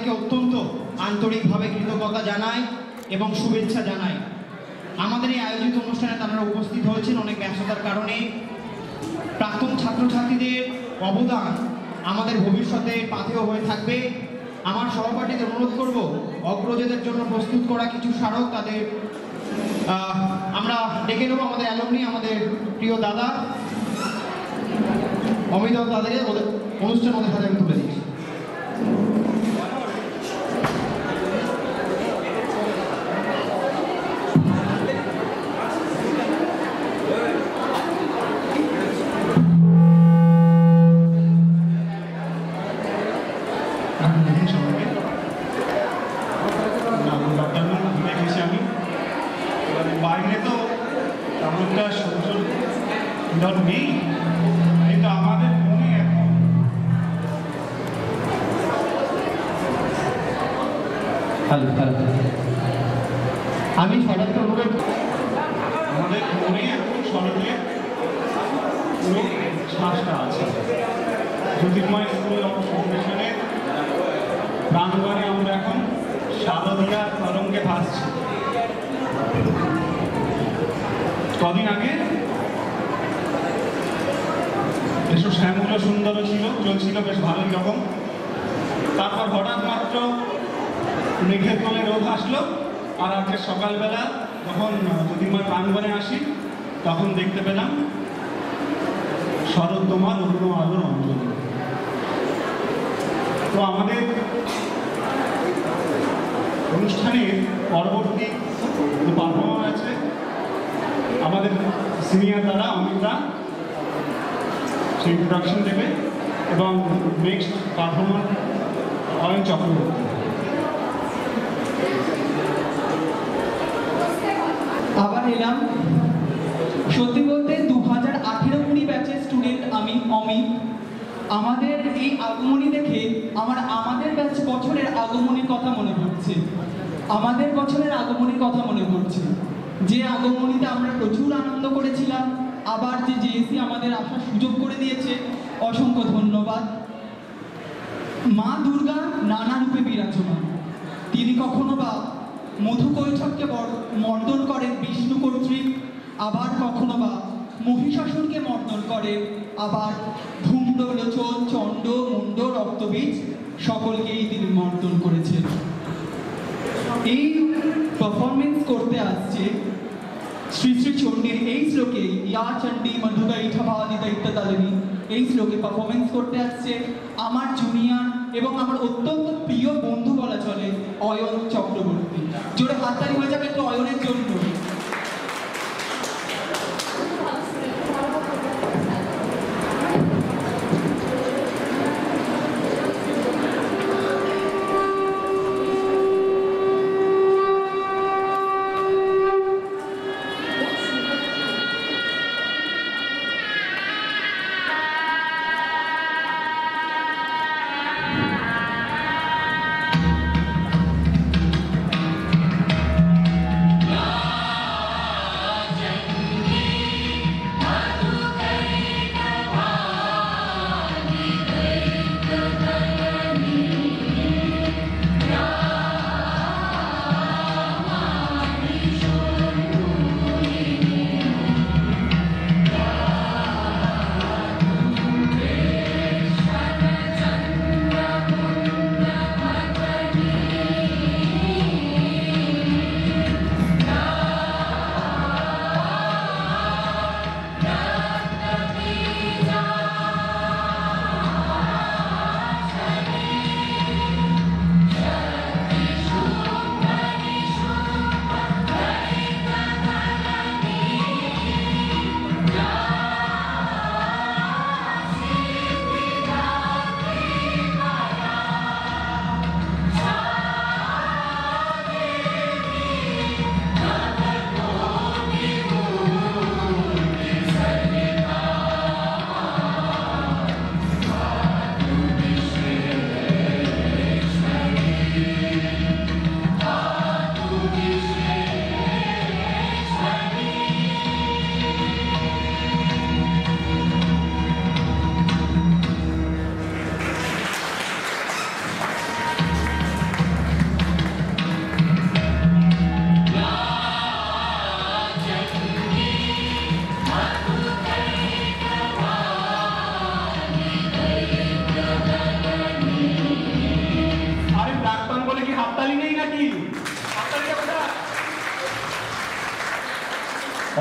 তাদেরকে অত্যন্ত আন্তরিকভাবে কৃতজ্ঞতা জানাই এবং শুভেচ্ছা জানাই। আমাদের এই আয়োজিত অনুষ্ঠানে তারা উপস্থিত হয়েছেন অনেক ব্যস্ততার কারণে। প্রাক্তন ছাত্রছাত্রীদের অবদান আমাদের ভবিষ্যতে পাথেয় হয়ে থাকবে। আমার সহপাঠীদের অনুরোধ করব অগ্রজদের জন্য প্রস্তুত করা কিছু স্মারক তাদের আমরা ডেকে নেব। আমাদের অ্যালুমনি, আমাদের প্রিয় দাদা অমিত তাদেরকে অনুষ্ঠান ওদের হাতে আমি তুলে দিচ্ছি। বাইরে তো তেমনটা সূর্য নেই, কিন্তু আমাদের মনে এখন আমি সবাইকে অনুরোধ, আমাদের মনে এখন স্মরণীয় পুরো শ্বাসটা আছে। জ্যোতির্ময় স্কুল অফ ফাউন্ডেশনের প্রাঙ্গণে আমরা এখন শারদীয়া তরঙ্গে ভাসছি। কদিন আগে এসব শ্যামল সুন্দর চলছিল বেশ ভালোই রকম। তারপর হঠাৎ মাত্র মেঘের কোলে রোদ আসলো, আর আজকে সকালবেলা যখন জ্যোতির্ময় প্রাঙ্গণে আসি তখন দেখতে পেলাম শরৎ তোমার অন্য আলোর অঞ্জলি। তো আমাদের অনুষ্ঠানের পরবর্তী যে পারফর্মার আছে আমাদের সিনিয়র দাদা অমিতা, সেই ইন্ট্রোডাকশন দেবে এবং নেক্সট পারফর্মার অয়ন চক্রবর্তী। আবার এলাম। সত্যি বলতে 2018-19 ব্যাচের স্টুডেন্ট আমি অমিত। আমাদের এই আগমনী দেখে আমাদের ব্যাচ বছরের আগমনীর কথা মনে পড়ছে। আমাদের বছরের আগমনীর কথা মনে পড়ছে, যে আগমনীতে আমরা প্রচুর আনন্দ করেছিলাম। আবার যে জেএসি আমাদের আসার সুযোগ করে দিয়েছে, অসংখ্য ধন্যবাদ। মা দুর্গা নানা রূপে বিরাজমান। তিনি কখনো বা মধু কৈঠবকে মর্দন করেন বিষ্ণু কর্তৃক, আবার কখনো বা মহিষাসুরকে মর্দন করে, আবার ধুম্র লোচন চণ্ড মুন্ড রক্তবীজ সকলকেই তিনি মর্দন করেছেন। এই পারফরমেন্স করতে আসছে শ্রী শ্রী চণ্ডীর এই শ্লোকে, ইয়া চণ্ডী মধুকৈঠবাদি দৈত্যতালিনী, এই শ্লোকে পারফরমেন্স করতে আসছে আমার জুনিয়র এবং আমার অত্যন্ত প্রিয় বন্ধু বলা চলে অয়ন চক্রবর্তী। জোরে হাততালি হয়ে যাবে একটু অয়নের জন্য। Yeah.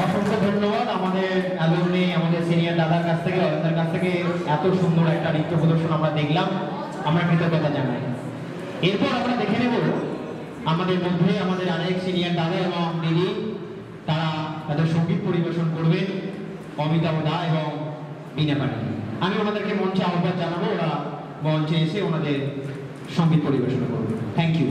অসংখ্য ধন্যবাদ আমাদের অ্যালুমনি, আমাদের সিনিয়র দাদার কাছ থেকে, অয়নদার কাছ থেকে এত সুন্দর একটা নৃত্য প্রদর্শন আমরা দেখলাম, আমরা কৃতজ্ঞতা জানাই। এরপর আমরা দেখে নেব আমাদের মধ্যে আমাদের আরেক সিনিয়র দাদা এবং দিদি, তারা তাদের সঙ্গীত পরিবেশন করবেন, অমিতাভ দা এবং বিনা পানি। আমি ওনাদেরকে মঞ্চে আহ্বান জানাবো, ওরা মঞ্চে এসে ওনাদের সঙ্গীত পরিবেশন করবে। Thank you.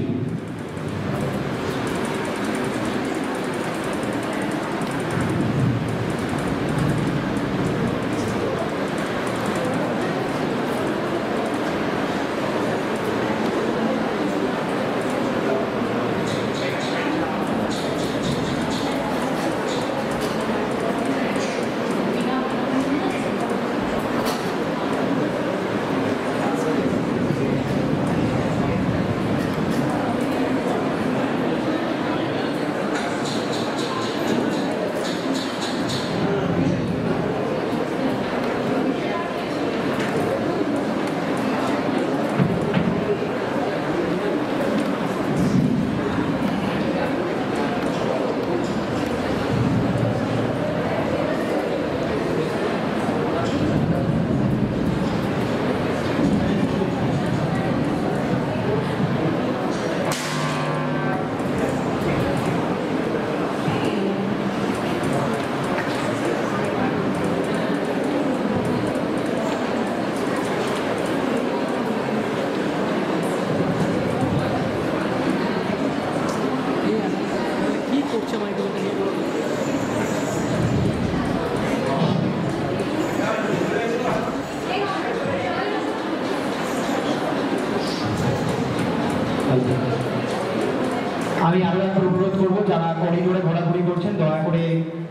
আমি আরো একবার অনুরোধ করবো, যারা করিডোরে ঘোরাঘুরি করছেন দয়া করে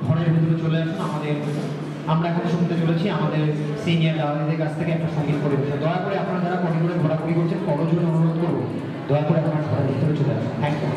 ঘরের ভিতরে চলে আসুন। আমরা এখন শুনতে চলেছি আমাদের সিনিয়র দাদাদের কাছ থেকে একটা সঙ্গীত পরিবেশন। দয়া করে আপনারা যারা করিডোরে ঘোরাঘুরি করছেন করজোরে অনুরোধ করবো, দয়া করে আপনারা ঘরের ভিতরে চলে আসুন। Thank you.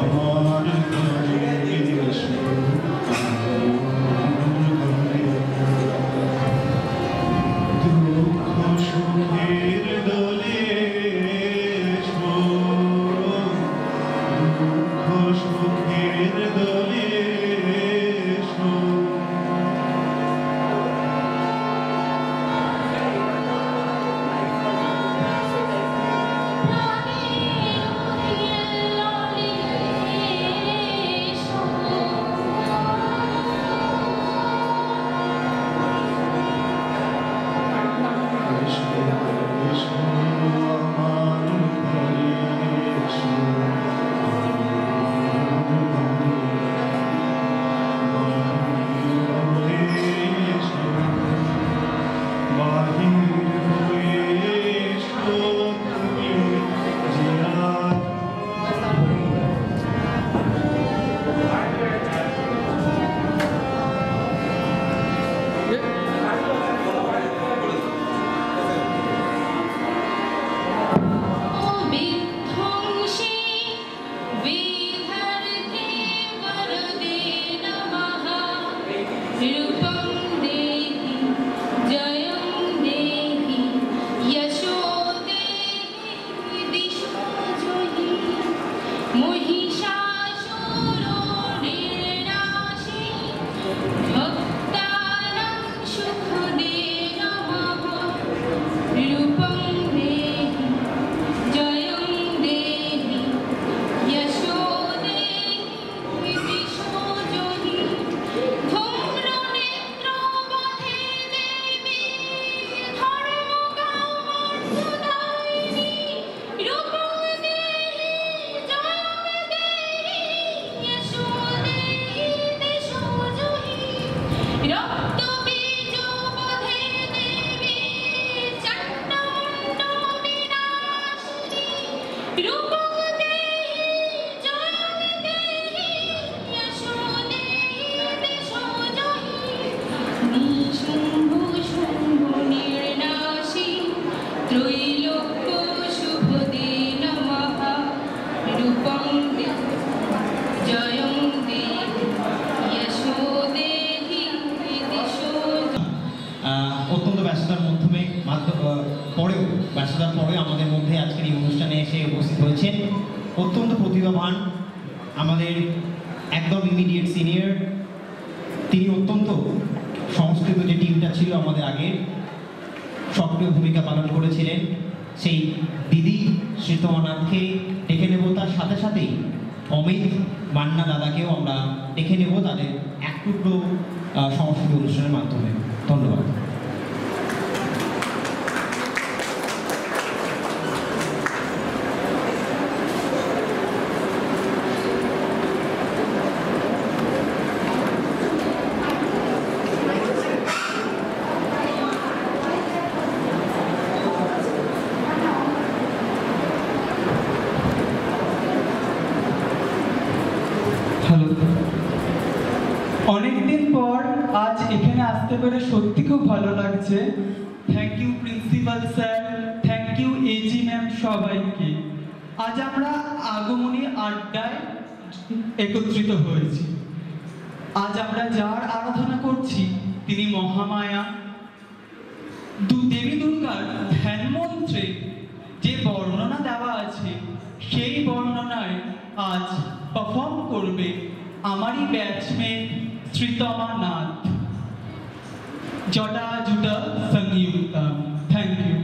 আমার অত্যন্ত ব্যস্ততার পরে আমাদের মধ্যে আজকের এই অনুষ্ঠানে এসে উপস্থিত হয়েছেন অত্যন্ত প্রতিভাবান আমাদের একদম ইমিডিয়েট সিনিয়র। তিনি অত্যন্ত সংস্কৃত যে টিমটা ছিল আমাদের আগে সক্রিয় ভূমিকা পালন করেছিলেন, সেই দিদি শ্রীতমানাথকে ডেকে নেব। তার সাথে সাথেই অমিত মান্না দাদাকেও আমরা ডেকে নেব তাদের এক টুকরো সংস্কৃত অনুষ্ঠানের মাধ্যমে। ধন্যবাদ। অনেকদিন পর আজ এখানে আসতে পেরে সত্যি খুব ভালো লাগছে। Thank you principal sir, thank you AG ma'am, সবাইকে। আজ আমরা আগমনী আড্ডায় একত্রিত হয়েছি। আজ আমরা যার আরাধনা করছি তিনি মহামায়া। দেবী দুর্গার ধ্যান মন্ত্রে যে বর্ণনা দেওয়া আছে সেই বর্ণনায় আজ পারফর্ম করবে আমারই ব্যাচমেট শ্রীতমা নাথ, জটা জুটা সংযুক্তা। Thank you.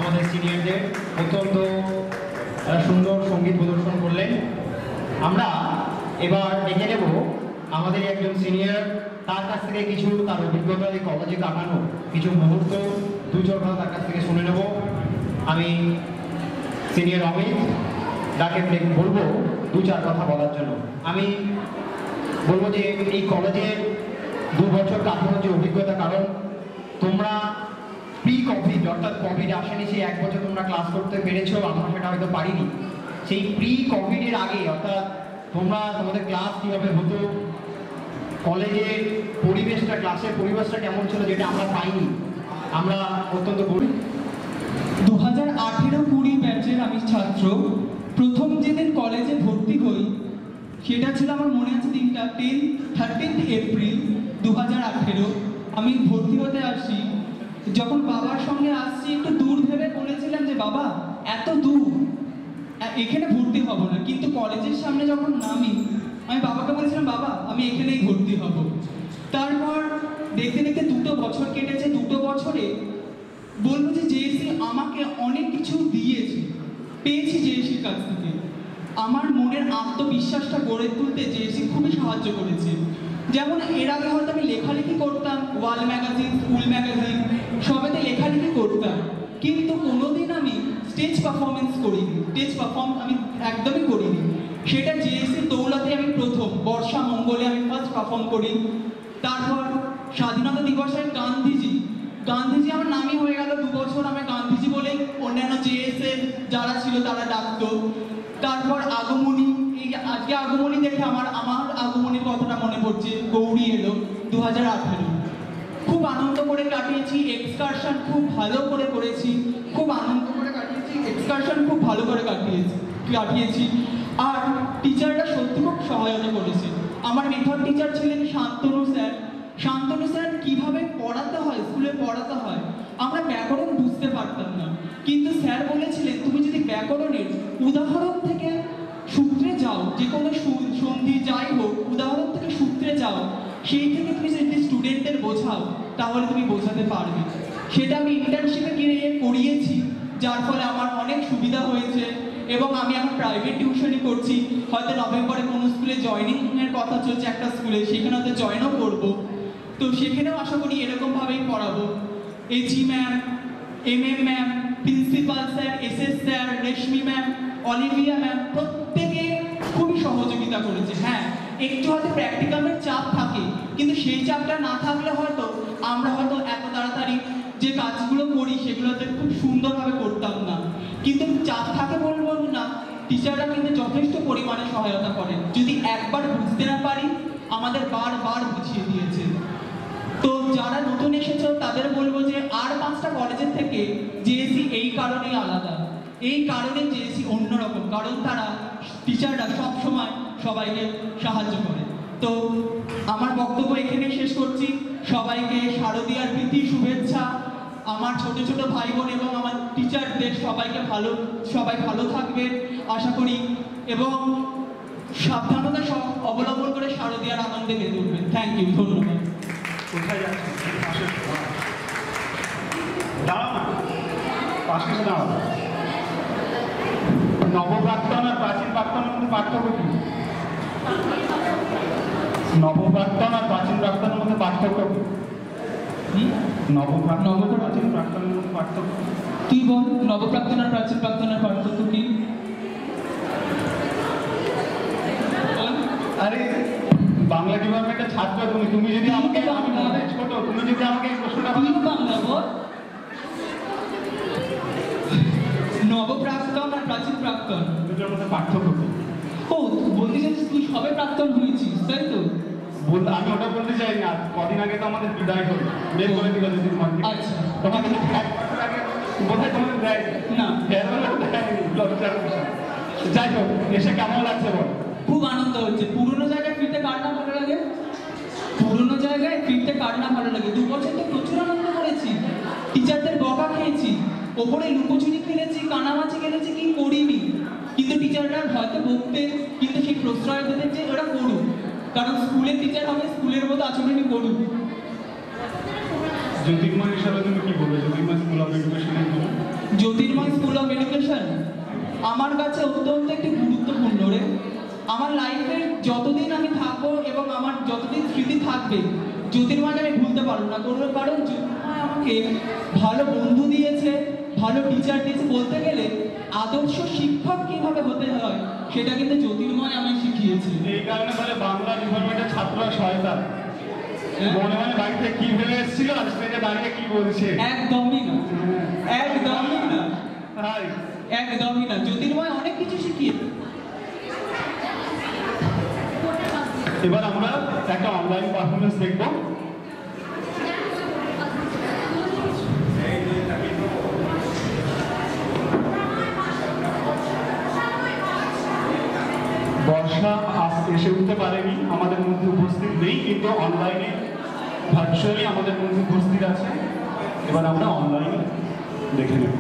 আমাদের সিনিয়রদের অত্যন্ত সুন্দর সঙ্গীত প্রদর্শন করলেন। আমরা এবার দেখে নেব আমাদের একজন সিনিয়র, তার কাছ থেকে কিছু তার অভিজ্ঞতা এই কলেজে কাটানো কিছু মুহূর্ত দু চার কথা তার কাছ থেকে শুনে নেব। আমি সিনিয়র অমিত যাকে বলবো দু চার কথা বলার জন্য। আমি বলবো যে এই কলেজের 2 বছর কাটানোর যে অভিজ্ঞতা, কারণ তোমরা প্রি কোভিড অর্থাৎ কোভিড আসেনি সেই 1 বছর তোমরা ক্লাস করতে পেরেছো, আমরা সেটা হয়তো পারিনি। সেই প্রি কোভিডের আগে অর্থাৎ তোমরা তোমাদের ক্লাস কীভাবে হতো, কলেজের পরিবেশটা, ক্লাসের পরিবেশটা কেমন ছিল যেটা আমরা পাইনি, আমরা অত্যন্ত গরিব। 2018-20 ব্যাচের আমি ছাত্র। প্রথম যেদিন কলেজে ভর্তি হই সেটা ছিল, আমার মনে আছে দিনটা 13th এপ্রিল 2018। আমি ভর্তি হতে আসি, যখন বাবার সঙ্গে আসছি একটু দূর ভেবে বলেছিলাম যে বাবা এত দূর এখানে ভর্তি হব না, কিন্তু কলেজের সামনে যখন নামি আমি বাবাকে বলেছিলাম বাবা আমি এখানেই ভর্তি হব। তারপর দেখতে দেখতে 2 বছর কেটেছে। 2 বছরে বলবো যে জেএসসি আমাকে অনেক কিছু দিয়েছে, পেয়েছি জেএসসির কাছ থেকে। আমার মনের আত্মবিশ্বাসটা গড়ে তুলতে জেএসসি খুবই সাহায্য করেছে। যেমন এর আগে হয়তো আমি লেখালেখি করতাম, ওয়াল ম্যাগাজিন, স্কুল ম্যাগাজিন সবেতে লেখালেখি করতাম, কিন্তু কোনোদিন আমি স্টেজ পারফরমেন্স করিনি, স্টেজ পারফর্ম আমি একদমই করিনি। সেটা জেএসসির দৌলতে আমি প্রথম বর্ষা মঙ্গলে আমি ফার্স্ট পারফর্ম করি। তারপর স্বাধীনতা দিবসের গান্ধীজি আমার নামই হয়ে গেল। 2 বছর আমি গান্ধীজি বলে অন্যান্য জেএসএর যারা ছিল তারা ডাকতো। তারপর আগমনী, এই আজকে আগমনী দেখে আমার আগমনীর কথাটা মনে পড়ছে। গৌরী এলো 2018। খুব আনন্দ করে কাটিয়েছি। এক্সকারশন খুব ভালো করে করেছি, খুব আনন্দ করে কাটিয়েছি। এক্সকারশন খুব ভালো করে কাটিয়েছি। আর টিচাররা সত্যি খুব সহায়তা করেছে। আমার মেথড টিচার ছিলেন শান্তনু স্যার। শান্তনু স্যার কীভাবে পড়াতে হয়, স্কুলে পড়াতে হয়, আমরা ব্যাকরণ বুঝতে পারতাম না, কিন্তু স্যার বলেছিলেন তুমি যদি ব্যাকরণের উদাহরণ থেকে সূত্রে যাও, যে কোনো সন্ধি যাই হোক উদাহরণ থেকে সূত্রে যাও, সেই থেকে তুমি যদি স্টুডেন্টদের বোঝাও তাহলে তুমি বোঝাতে পারবে। সেটা আমি ইন্টার্নশিপে গিয়ে করিয়েছি, যার ফলে আমার অনেক সুবিধা হয়েছে। এবং আমি এখন প্রাইভেট টিউশনই করছি। হয়তো নভেম্বরে কোনো স্কুলে জয়েনিংয়ের কথা চলছে একটা স্কুলে, সেখানে হয়তো জয়েনও করবো। তো সেখানেও আশা করি এরকমভাবেই পড়াবো। AG ma'am, MM ma'am, principal sir, SS sir, Reshmi ma'am, Olivia ma'am প্রত্যেকে খুবই সহযোগিতা করেছে। হ্যাঁ, একটু হয়তো প্র্যাকটিক্যালের চাপ থাকে, কিন্তু সেই চাপটা না থাকলে হয়তো আমরা হয়তো এত তাড়াতাড়ি যে কাজগুলো করি সেগুলোতে খুব সুন্দরভাবে করতাম না। কিন্তু চাপ থাকে বলবো না, টিচাররা কিন্তু যথেষ্ট পরিমাণে সহায়তা করেন। যদি একবার বুঝতে না পারি আমাদের বারবার বুঝিয়ে দিয়েছে। তো যারা নতুন এসেছো তাদের বলবো যে আর 5টা কলেজের থেকে জেএসসি এই কারণেই আলাদা, এই কারণে জেএসসি অন্যরকম, কারণ তারা টিচাররা সব সময় সবাইকে সাহায্য করে। তো আমার বক্তব্য এখানে শেষ করছি। সবাইকে শারদীয়ার প্রীতি শুভেচ্ছা। আমার ছোট ছোট ভাই বোন এবং আমার টিচারদের সবাই ভালো থাকবেন আশা করি, এবং সাবধানতা অবলম্বন করে শারদীয়ার আনন্দে মেতে উঠবেন। থ্যাংক ইউ, ধন্যবাদ। কোথায় যাচ্ছে? দাঁড়াও না, পাশে দাঁড়াও। নবপ্রাক্তন আর প্রাচীন প্রাক্তনের মধ্যে পার্থক্য কি? নবপ্রাক্তন আর প্রাচীন প্রাক্তনের মধ্যে পার্থক্য কি? নবপ্রাক্তন প্রাচীন প্রাক্তনের মধ্যে পার্থক্য তুই বল, নবপ্রাক্তন আর প্রাচীন প্রাক্তনের পার্থক্য কি? আরে বাংলা ডিপার্টমেন্টের ছাত্র তুমি যদি আমাকে, আমি তোমাদের ছোট, তুমি যদি আমাকে এই প্রশ্নটা বাংলা বল। নবপ্রাক্তন আর প্রাচীন প্রাক্তন দুটোর মধ্যে পার্থক্য কি? ও বলতে চাইছিস তুই সবে প্রাক্তন হয়েছিস তাই তো? আমি ওটা বলতে চাই না, কদিন আগে তো আমাদের বিদায় হলো, বের করে দিল যদি আচ্ছা তোমাকে 1 বছর আগে বোধহয় তোমাদের দেয় না, যাই হোক, এসে কেমন লাগছে বল? খুব আনন্দ হচ্ছে। পুরোনো জায়গায় ফিরতে কার না ভালো লাগে? পুরোনো জায়গায় ফিরতে কার না ভালো লাগে? 2 বছর তো প্রচুর আনন্দ করেছি, টিচারদের বকা খেয়েছি, ওপরে লুকোচুরি খেলেছি, কানামাছি খেলেছি, কি করিনি। কিন্তু টিচাররা হয়তো বকতে, কিন্তু সেই প্রশ্রয় দিতে যে ওরা করুক, কারণ স্কুলের টিচার হবে, স্কুলের মতো আচরণই করুক। জ্যোতির্ময় হিসাবে তুমি কি বলবে? জ্যোতির্ময় স্কুল অফ এডুকেশনের জ্যোতির্ময় স্কুল অফ এডুকেশন আমার কাছে অত্যন্ত একটি গুরুত্বপূর্ণ রে। আমার লাইফে যতদিন আমি থাকবো এবং আমার যতদিন স্মৃতি থাকবে, জ্যোতির্ময়কে আমি ভুলতে পারবো না। কারণ জ্যোতির্ময় আমাকে ভালো বন্ধু দিয়েছে, ভালো টিচার দিয়েছে। বলতে গেলে আদর্শ শিক্ষক কিভাবে হতে হয় সেটা কিন্তু জ্যোতির্ময় আমায় শিখিয়েছে। এই কারণে তাহলে বাংলা ডিপার্টমেন্টের ছাত্ররা শয়তান। মনে মনে বাড়িতে কি ভেবে এসেছিল আর স্টেজে দাঁড়িয়ে কি বলছে। একদমই না, একদমই না, তাই একদমই না। জ্যোতির্ময় অনেক কিছু শিখিয়েছে। এবার আমরা একটা অনলাইন পারফরমেন্স দেখব। বর্ষা আজ এসে উঠতে পারেনি, আমাদের মধ্যে উপস্থিত নেই, কিন্তু অনলাইনে ভার্চুয়ালি আমাদের মধ্যে উপস্থিত আছে। এবার আমরা অনলাইনে দেখে নেব।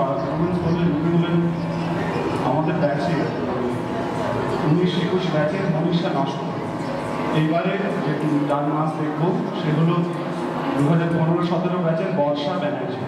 পারফরমেন্স করলেন উনি হলেন আমাদের ব্যাচে 19-21 ব্যাচের মনীষা নষ্ট। এইবারে যে ডান নাচ দেখবো সে হলো 2015-17 ব্যাচের বর্ষা ব্যানার্জি।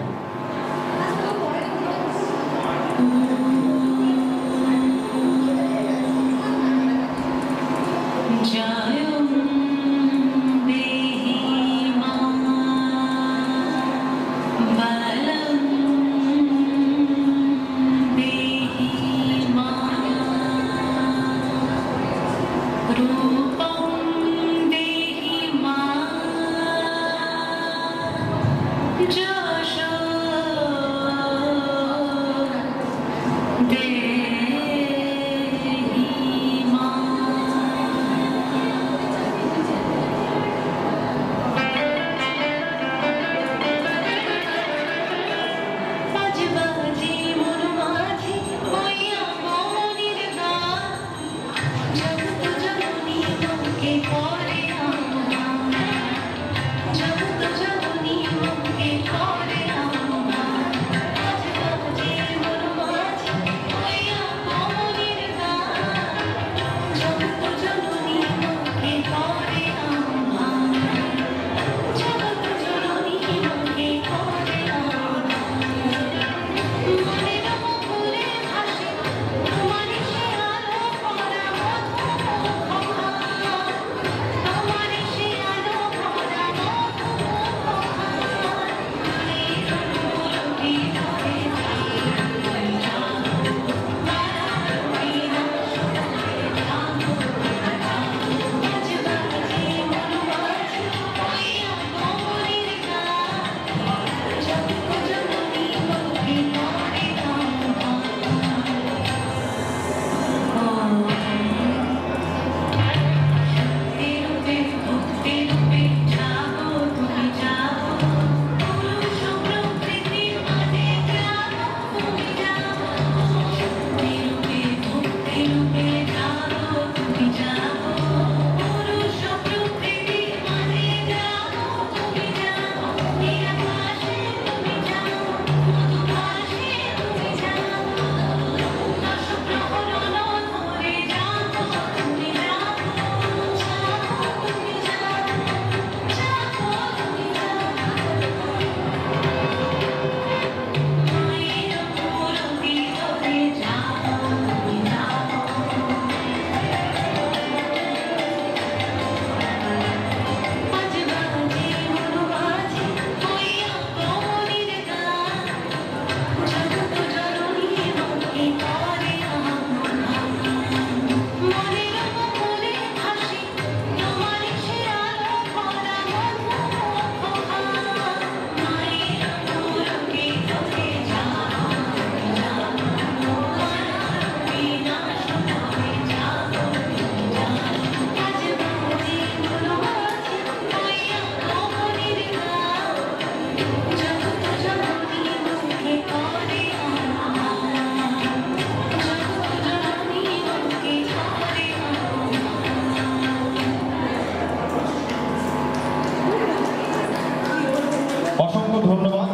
ধন্যবাদ।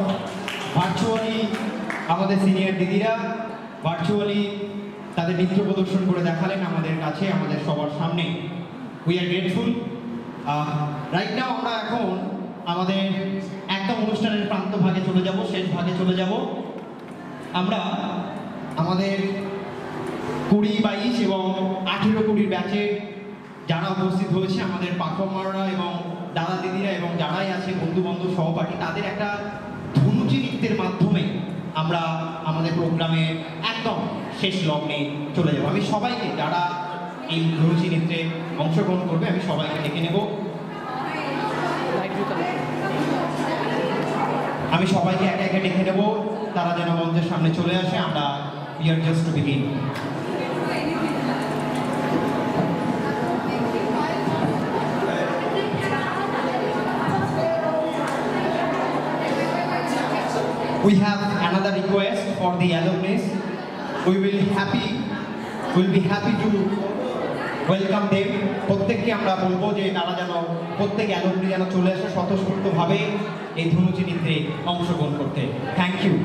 ভার্চুয়ালি আমাদের সিনিয়র দিদিরা ভার্চুয়ালি তাদের নৃত্য প্রদর্শন করে দেখালেন আমাদের কাছে, আমাদের সবার সামনে। We are grateful. Right now আমরা এখন আমাদের একদম অনুষ্ঠানের প্রান্ত ভাগে চলে যাব, শেষ ভাগে চলে যাব। আমরা আমাদের 20, 22 এবং 18-20 ব্যাচে যারা উপস্থিত হয়েছে, আমাদের পারফর্মাররা এবং দাদা দিদিরা এবং যারাই আছে বন্ধু বান্ধব সহপাঠী, তাদের একটা ধনুচি নৃত্যের মাধ্যমে আমরা আমাদের প্রোগ্রামে একদম শেষ লগ্নে চলে যাব। আমি সবাইকে, যারা এই ধনুচি নৃত্যে অংশগ্রহণ করবে, আমি সবাইকে ডেকে নেব। আমি সবাইকে একে একে ডেকে নেব, তারা যেন মঞ্চের সামনে চলে আসে। আমরা we are just to begin. We have another request for the alumni. We'll be happy to welcome them. প্রত্যেককে আমরা বলবো যে তারা যেন প্রত্যেক অ্যালুমনি যেন চলে আসে স্বতঃস্ফূর্তভাবে এই ধনুচি নৃত্যে অংশগ্রহণ করতে। Thank you.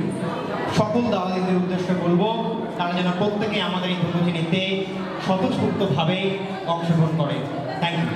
সকল দাদাদের উদ্দেশ্যে বলবো তারা যেন প্রত্যেকে আমাদের এই ধনুচি নৃত্যে স্বতঃস্ফূর্তভাবে অংশগ্রহণ করে। Thank you.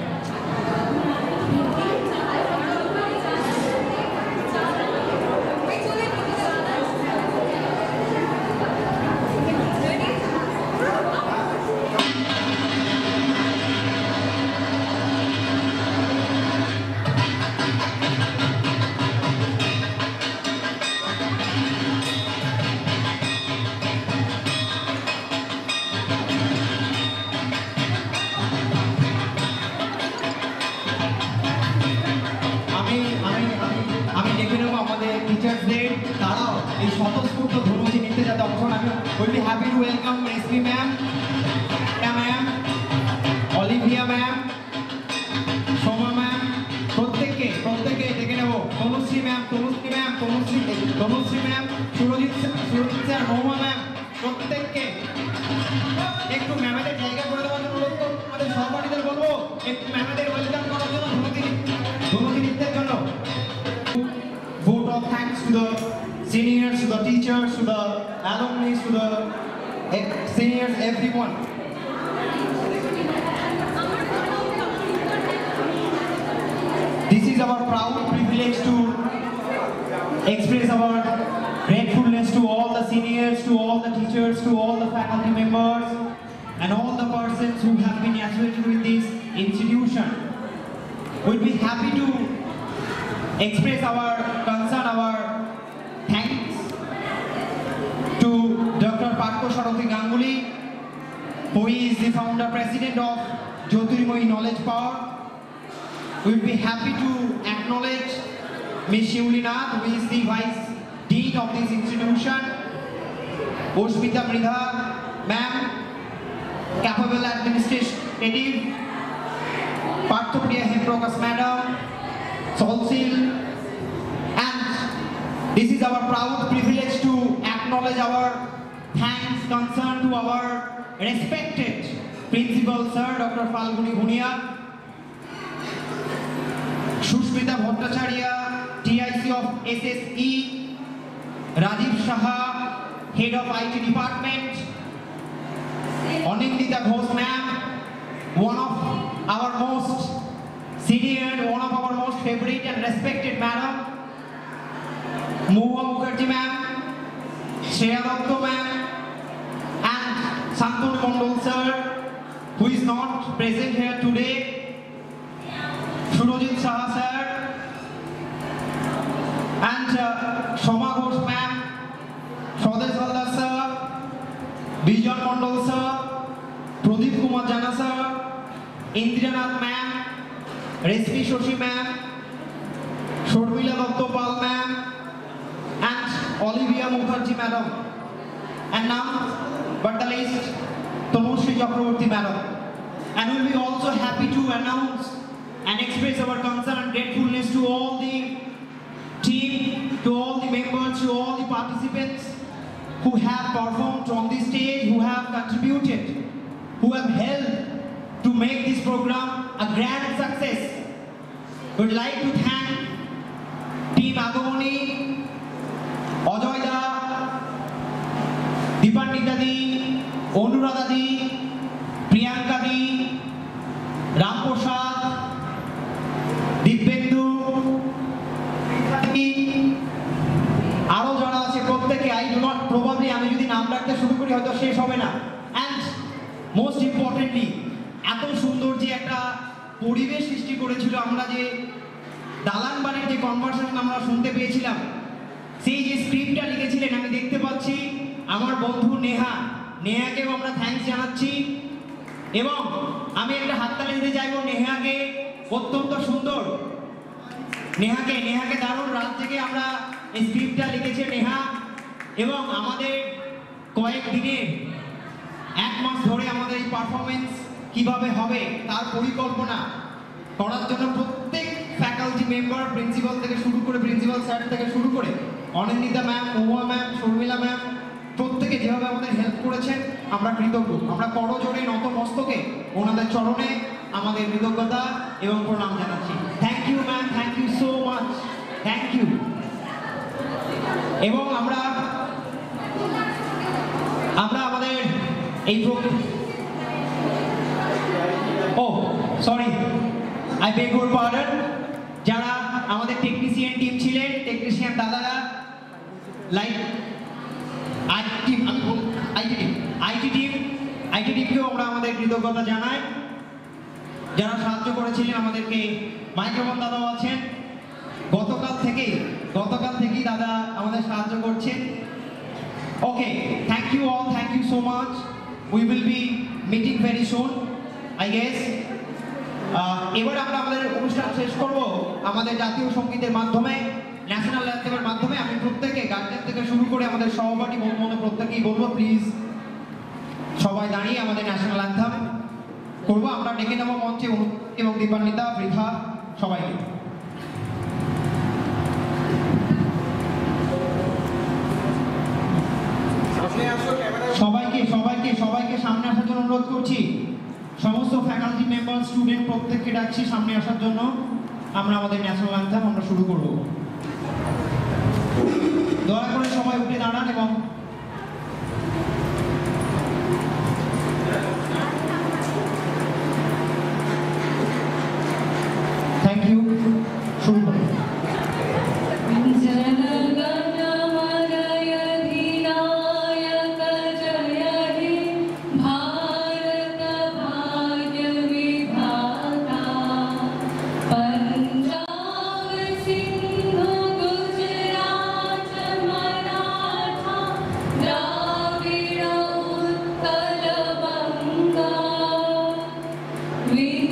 আমি দেখে নেব আমাদের টিচার্সদের, তারাও এই স্বতঃস্ফূর্ত ধনুচি নৃত্যে যাতে অংশ নেবে। Will be happy to welcome Reshmi ma'am, ma'am, Olivia ma'am, Soma ma'am, প্রত্যেককে দেখে নেব। Tanushree ma'am, Surajit sir, Mahua ma'am, প্রত্যেককে একটু ম্যামেদের জায়গা করে দেওয়ার জন্য অনুরোধ করব। আমাদের সহপাঠীদের বলবো একটু ম্যামেদের ওয়েলকাম করার জন্য ধনুচি নৃত্যের জন্য। Vote of thanks to the seniors, to the teachers, to the alumni, to the seniors, everyone. This is our proud privilege to express our gratefulness to all the seniors, to all the teachers, to all the faculty members, and all the persons who have been associated with this institution. We'll be happy to express our concern, our thanks to Dr. Partho Sarathy Ganguly, who is the founder president of Jyotirmoyi Knowledge Power. We'll be happy to acknowledge Ms. Shivli Nath, who is the vice dean of this institution, Oshmita Mridha ma'am, capable administrative, Partho Priya Hemprokas madam, Solsil, and this is our proud privilege to acknowledge our thanks, concern to our respected principal sir, Dr. Falguni Bhunia, Shushmita Bhattacharya, TIC of SSE, Rajiv Shaha, head of IT department, Anindita Ghosh ma'am, one of our most senior, one of our most favorite and respected madam, Mohua Mukherjee ma'am, Shreya Datta ma'am, and Santanu Mondol sir, who is not present here today, Surojit Saha sir, and Shoma Ghosh ma'am, Swadesh Haldar sir, Bijan Mondol sir, Pradeep Kumar Jana sir, Indranath ma'am, Resmi Shoshi ma'am, Shormila Dattopal ma'am, and Olivia Mukherjee madam, and now but the least Tanushree Chakraborty madam. And we'll be also happy to announce and express our concern and gratefulness to all the team, to all the members, to all the participants who have performed on this stage, who have contributed, who have helped to make this program a grand success. We'd like to thank team আগমনী, অজয় দা, দীপান্বিতা দি, অনুরাধা দি, প্রিয়াঙ্কা দি, রামপ্রসাদ, দিব্যেন্দু, আরো যারা আছে প্রত্যেকে, I do not probably, আমি যদি নাম রাখতে শুরু করি হয়তো শেষ হবে না। অ্যান্ড মোস্ট ইম্পর্টেন্টলি এত সুন্দর যে একটা পরিবেশ সৃষ্টি করেছিল, আমরা যে দালান বাড়ির যে কনভারসেশন আমরা শুনতে পেয়েছিলাম, সেই যে স্ক্রিপ্টটা লিখেছিলেন আমি দেখতে পাচ্ছি আমার বন্ধু নেহাকেও আমরা থ্যাঙ্কস জানাচ্ছি। এবং আমি একটা হাততালি দিতে চাইবো নেহাকে, অত্যন্ত সুন্দর নেহাকে দারুণ রাত থেকে আমরা এই স্ক্রিপ্টটা লিখেছে নেহা। এবং আমাদের কয়েকদিনের 1 মাস ধরে আমাদের এই পারফরমেন্স কিভাবে হবে তার পরিকল্পনা করার জন্য প্রত্যেক ফ্যাকাল্টি মেম্বার, প্রিন্সিপাল থেকে শুরু করে, প্রিন্সিপাল স্যার থেকে শুরু করে অনিন্দিতা ম্যাম, মহুয়া ম্যাম, শর্মিলা ম্যাম, প্রত্যেকে যেভাবে আমাদের হেল্প করেছেন আমরা কৃতজ্ঞ। আমরা করজোড়ে নত মস্তকে ওনাদের চরণে আমাদের কৃতজ্ঞতা এবং প্রণাম জানাচ্ছি। Thank you ma'am, thank you so much, thank you. এবং আমরা আমাদের এই sorry, I beg your pardon, যারা আমাদের টেকনিশিয়ান টিম ছিলেন, টেকনিশিয়ান দাদারা, লাইক আইটি টিমকেও আমরা আমাদের কৃতজ্ঞতা জানাই, যারা সাহায্য করেছিলেন আমাদেরকে। মাইক্রোফোন দাদাও আছেন, গতকাল থেকেই দাদা আমাদের সাহায্য করছেন। Okay, thank you all, thank you so much. We will be meeting very soon I guess. এবার আমরা আমাদের অনুষ্ঠান শেষ করব আমাদের জাতীয় সঙ্গীতের মাধ্যমে, ন্যাশনাল অ্যান্থেমের মাধ্যমে। আমি প্রত্যেকে, গার্জেন থেকে শুরু করে আমাদের সহপাঠী বন্ধু প্রত্যেকেই বলবো প্লিজ সবাই দাঁড়িয়ে আমাদের ন্যাশনাল অ্যান্থেম করবো। আমরা ডেকে নেবো মঞ্চে এবং দীপান্বিতা, পৃথা, সবাইকে। সবাইকে সামনে আসার জন্য অনুরোধ করছি। সমস্ত ফ্যাকাল্টি মেম্বার, স্টুডেন্ট প্রত্যেককে ডাকছি সামনে আসার জন্য। আমরা আমাদের ন্যাশনাল অ্যান্থেম আমরা শুরু করব। দয়া করে সবাই উঠে দাঁড়ান এবং থ্যাংক ইউ, শুরু করুন। We